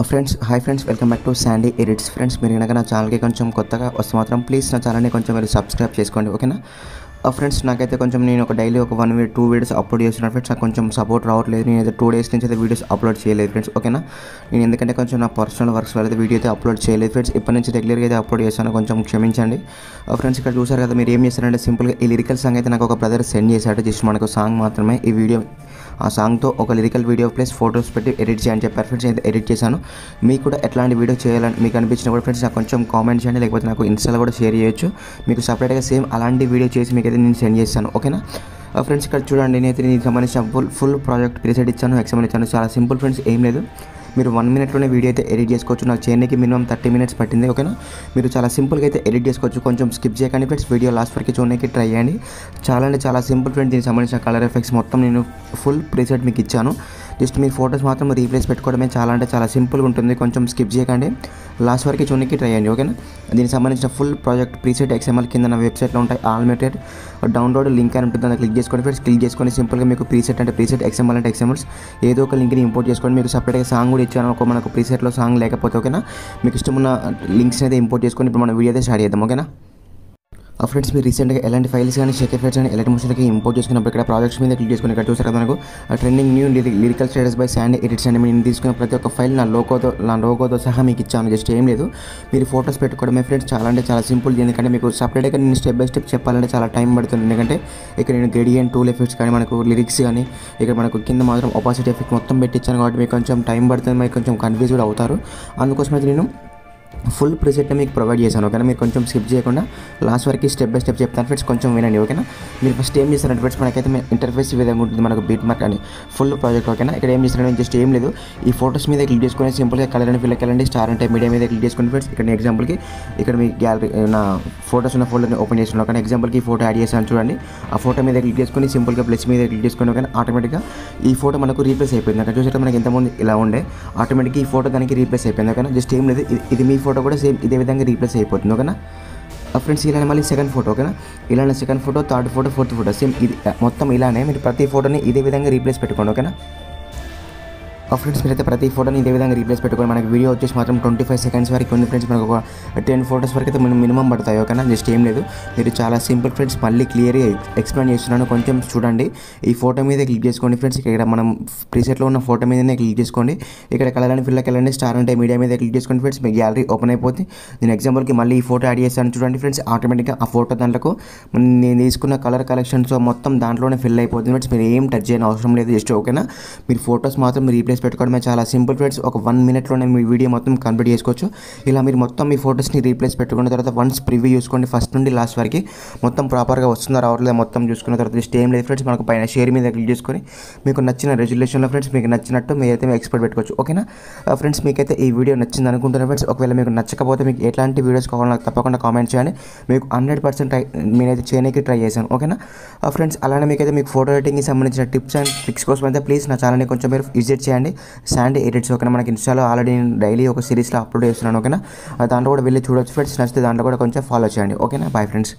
Friends hi friends, welcome back to Sandy edits. Friends, మీరు కనుక నా ఛానల్కి కొంచెం కొత్తగా వస్తే మాత్రం ప్లీజ్ నా ఛానల్ని కొంచెం మీరు సబ్స్క్రైబ్ చేసుకోండి, ఓకేనా. ఫ్రెండ్స్, నాకైతే కొంచెం నేను ఒక డైలీ ఒక 1 వీడియో 2 వీడియోస్ అప్లోడ్ చేస్తున్నాను ఫ్రెండ్స్. నాకు కొంచెం సపోర్ట్ రావట్లేదు. నేనైతే 2 డేస్ నుంచి అయితే వీడియోస్ అప్లోడ్ చేయలేదు ఫ్రెండ్స్, ఓకేనా. నేను ఎందుకంటే కొంచెం నా పర్సనల్ వర్క్స్ వల్ల అయితే వీడియో అయితే అప్లోడ్ చేయలేదు ఫ్రెండ్స్. ఇప్పటి నుంచి రెగ్యులర్గా అయితే అప్లోడ్ చేస్తాను, కొంచెం క్షమించండి. ఫ్రెండ్స్, ఇక్కడ చూసారు కదా, మీరు ఏం చేస్తారంటే సింపుల్గా ఈ లిరికల్ సాంగ్ అయితే నాకు ఒక బ్రదర్ సెండ్ చేశాడు. జస్ట్ మనకు సాంగ్ మాత్రమే ఈ వీడియో, ఆ సాంగ్తో ఒక లిరికల్ వీడియో ప్లస్ ఫొటోస్ పెట్టి ఎడిట్ చేయని చెప్పారు ఫ్రెండ్స్. అయితే ఎడిట్ చేశాను. మీకు కూడా ఎట్లాంటి వీడియో చేయాలని మీకు అనిపించిన కూడా ఫ్రెండ్స్ నాకు కొంచెం కామెంట్ చేయండి, లేకపోతే నాకు ఇన్స్టాలో కూడా షేర్ చేయొచ్చు. మీకు సపరేట్గా సేమ్ అలాంటి వీడియో చేసి మీకు అయితే నేను సెండ్ చేస్తాను, ఓకేనా. ఫ్రెండ్స్, ఇక్కడ చూడండి, నేనైతే దీనికి సంబంధించిన ఫుల్ ప్రాజెక్ట్ ప్రీసెట్ ఇచ్చాను, ఎక్స్ఎంఎల్ ఇచ్చాను. చాలా సింపుల్ ఫ్రెండ్స్, ఏం లేదు. మీరు 1 మినిట్లోనే వీడియో అయితే ఎడిట్ చేసుకోవచ్చు. నాకు చేయడానికి మినిమం 30 మినిట్స్ పట్టింది, ఓకేనా. మీరు చాలా సింపుల్గా అయితే ఎడిట్ చేసుకోవచ్చు. కొంచెం స్కిప్ చేయకండి ఫ్రెండ్స్, వీడియో లాస్ట్ వరకు చూడడానికి ట్రై చేయండి. చాలా అంటే చాలా సింపుల్ ఫ్రెండ్స్. దీనికి సంబంధించిన కలర్ ఎఫెక్ట్స్ మొత్తం నేను ఫుల్ ప్రీసెట్ మీకు ఇచ్చాను. జస్ట్ మీరు ఫోటోస్ మాత్రం రీప్లేస్ పెట్టుకోవడమే. చాలా అంటే చాలా సింపుల్గా ఉంటుంది. కొంచెం స్కిప్ చేయకండి, లాస్ట్ వరకు చూడడానికి ట్రై చేయండి, ఓకేనా. దీనికి సంబంధించిన ఫుల్ ప్రాజెక్ట్ ప్రీసెట్ ఎక్స్ఎంఎల్ కింద నా వెబ్సైట్లో ఉంటాయి. ఆల్మేటెడ్ డౌన్లోడ్ లింక్ అని ఉంటుంది, దాన్ని క్లిక్ చేసుకోండి ఫ్రెండ్స్. క్లిక్ చేసుకొని సింపుల్గా మీకు ప్రీసెట్ అంటే ప్రీసెట్, ఎక్స్ఎంఎల్ అంటే ఎక్స్ఎంఎల్స్, ఏదో ఒక లింక్ని ఇంపోర్ట్ చేసుకోండి. మీకు సపరేట్గా సాంగ్ కూడా ఇచ్చాను, ఒక మనకు ప్రీసెట్లో సాంగ్ లేకపోతే, ఓకేనా. మీకు ఇష్టమున్న లింక్స్ అయితే ఇంపోర్ట్ చేసుకొని ఇప్పుడు మన వీడియో అయితే స్టార్ట్ చేద్దాం, ఓకేనా. ఫ్రెండ్స్, మీరు రీసెంట్గా ఎలాంటి ఫైల్స్ కానీ షేక్ ఫైల్స్ కానీ ఎలాంటి మోషన్కి ఇంపోర్ట్ చేసుకున్నప్పుడు ఇక్కడ ప్రాజెక్ట్స్ మీద క్లిక్ చేసుకుని ఇక్కడ చూసారు కదా, మనకు trending new lyrical status by Sandy edits అని నేను తీసుకున్న ప్రతి ఒక్క ఫైల్ నా లోగోతో సహా మీకు ఇచ్చాను. జస్ట్ ఏం లేదు, మీరు ఫోటోస్ పెట్టుకోవడమే ఫ్రెండ్స్. చాలా అంటే చాలా సింపుల్. ఎందుకంటే మీకు సపరేట్గా నేను స్టెప్ బై స్టెప్ చెప్పాలంటే చాలా టైం పడుతుంది. ఎందుకంటే ఇక్కడ నేను గ్రేడియంట్ టూల్ ఎఫెక్ట్స్ కానీ మనకు లిరిక్స్ కానీ ఇక్కడ మనకు కింద మాత్రం ఒపాసిటీ ఎఫెక్ట్ మొత్తం పెట్టించాను. కాబట్టి మీకు కొంచెం టైం పడుతుంది, మీకు కొంచెం కన్ఫ్యూజ్ కూడా అవుతారు. అందుకోసం అయితే నేను ఫుల్ ప్రీసెట్ని మీకు ప్రొవైడ్ చేశాను, ఓకేనా. మీరు కొంచెం స్కిప్ చేయకుండా లాస్ట్ వరకు స్టెప్ బై స్టెప్ చెప్తాను ఫ్రెండ్స్, కొంచెం వినండి, ఓకేనా. మీరు ఫస్ట్ ఏం చేస్తారంటే ఫ్రెండ్స్, మనకైతే ఇంటర్ఫేస్ ఈ విధంగా ఉంటుంది, మనకు బీట్ మార్క్ అని ఫుల్ ప్రాజెక్ట్, ఓకేనా. ఇక్కడ ఏం చేస్తారంటే జస్ట్ ఏం లేదు, ఈ ఫోటోస్ మీద క్లిక్ చేసుకొని సింపుల్గా కలర్ అని ఫిల్ వెళ్ళండి. స్టార్ అంటే మీడియా మీద క్లిక్ చేసుకోండి ఫ్రెండ్స్. ఇక్కడ ఎగ్జాంపుల్కి ఇక్కడ మీ గ్యాలరీ నా ఫోటోస్ ఉన్న ఫోల్డర్ని ఓపెన్ చేస్తున్నాను, ఓకేనా. ఎగ్జాంపుల్కి ఈ ఫోటో యాడ్ చేశాను చూడండి. ఆ ఫోటో మీద క్లిక్ చేసుకొని సింపుల్గా ప్లస్ మీద క్లిక్ చేసుకొని, ఓకేనా. ఆటోమేటిక్గా ఈ ఫోటో మనకు రీప్లేస్ అయిపోయింది. అక్కడ చూసేట మనకి ఎంతమంది ఇలా ఉండే ఆటోమేటిక్గా ఈ ఫోటో దానికి రీప్లేస్ అయిపోయింది, ఓకేనా. జస్ట్ ఏం లేదు, ఇది మీ ఫోటో కూడా సేమ్ ఇదే విధంగా రీప్లేస్ అయిపోతుంది, ఓకేనా. ఫ్రెండ్స్, ఇలానే మళ్ళీ సెకండ్ ఫోటో, ఓకేనా. ఇలానే second photo, third photo, fourth photo same ఇది మొత్తం ఇలానే మీరు ప్రతి ఫోటోని ఇదే విధంగా రీప్లేస్ పెట్టుకోండి, ఓకేనా. ఫ్రెండ్స్, మీరైతే ప్రతి ఫోటోని ఇదే విధంగా రీప్లేస్ పెట్టుకోండి. మనకి వీడియో వచ్చేసి మాత్రం 25 సెకండ్స్ వరకు ఉంది ఫ్రెండ్స్. మనకు ఒక 10 ఫోటోస్ వరకు అయితే మినిమం పడతాయి, ఓకేనా. జస్ట్ ఏం లేదు, మీరు చాలా సింపుల్ ఫ్రెండ్స్. మళ్ళీ క్లియర్గా ఎక్స్ప్లెయిన్ చేస్తున్నాను, కొంచెం చూడండి. ఈ ఫోటో మీద క్లిక్ చేసుకోండి ఫ్రెండ్స్. ఇక్కడ మనం ప్రీసెట్లో ఉన్న ఫోటో మీదనే క్లిక్ చేసుకోండి. ఇక్కడ కలర్ అని ఫిల్కి వెళ్ళండి. స్టార్ అంటే మీడియా మీద క్లిక్ చేసుకోండి ఫ్రెండ్స్. మీ గ్యాలరీ ఓపెన్ అయిపోతుంది. నేను ఎగ్జాంపుల్కి మళ్ళీ ఈ ఫోటో యాడ్ చేస్తాను చూడండి ఫ్రెండ్స్. ఆటోమేటిక్గా ఆ ఫోటో దాంట్లో నేను తీసుకున్న కలర్ కలెక్షన్స్ మొత్తం దాంట్లోనే ఫిల్ అయిపోతుంది ఫ్రెండ్స్. మీరు ఏం టచ్ చేయని అవసరం లేదు, జస్ట్ ఓకేనా. మీరు ఫోటోస్ మాత్రం రీప్లేస్ పెట్టుకోవడమే. చాలా సింపుల్ ఫ్రెండ్స్. ఒక 1 మినిట్లోనే మీ వీడియో మొత్తం కంప్లీట్ చేసుకోవచ్చు. ఇలా మీరు మొత్తం మీ ఫోటోస్ని రీప్లేస్ పెట్టుకున్న తర్వాత వన్స్ ప్రివ్యూ చూసుకోండి, ఫస్ట్ నుండి లాస్ట్ వరకు మొత్తం ప్రాపర్గా వస్తుందా రావట్లేదు మొత్తం చూసుకున్న తర్వాత జస్ట్ ఏం లేదు ఫ్రెండ్స్, మనకు పైన షేర్ మీద క్లిక్ చేసుకొని మీకు నచ్చిన రెజల్యూషన్లో ఫ్రెండ్స్ మీకు నచ్చినట్టు మీరైతే ఎక్స్పోర్ట్ పెట్టుకోవచ్చు, ఓకేనా. ఫ్రెండ్స్, మీకైతే ఈ వీడియో నచ్చింది అనుకుంటున్నాను ఫ్రెండ్స్. ఒకవేళ మీకు నచ్చకపోతే మీకు ఎట్లాంటి వీడియోస్ కావాలో నాకు తప్పకుండా కామెంట్ చేయండి. మీకు 100% నేనైతే చేయడానికి ట్రై చేశాను, ఓకేనా. ఫ్రెండ్స్, అలానే మీకైతే మీకు ఫోటో ఎడిటింగ్కి సంబంధించిన టిప్స్ అండ్ ట్రిక్స్ కోసం అయితే ప్లీజ్ నా ఛానల్ని కొంచెం మీరు విజిట్ చేయండి. శాండీ ఎడిట్స్, ఓకేనా. మనకి ఇన్స్టాలో ఆల్రెడీ నేను డైలీ ఒక సిరీస్లో అప్లోడ్ చేస్తున్నాను, ఓకేనా. దాంట్లో కూడా వెళ్ళి చూడొచ్చు ఫ్రెండ్స్. నచ్చితే దాంట్లో కూడా కొంచెం ఫాలో చేయండి, ఓకేనా. Bye friends.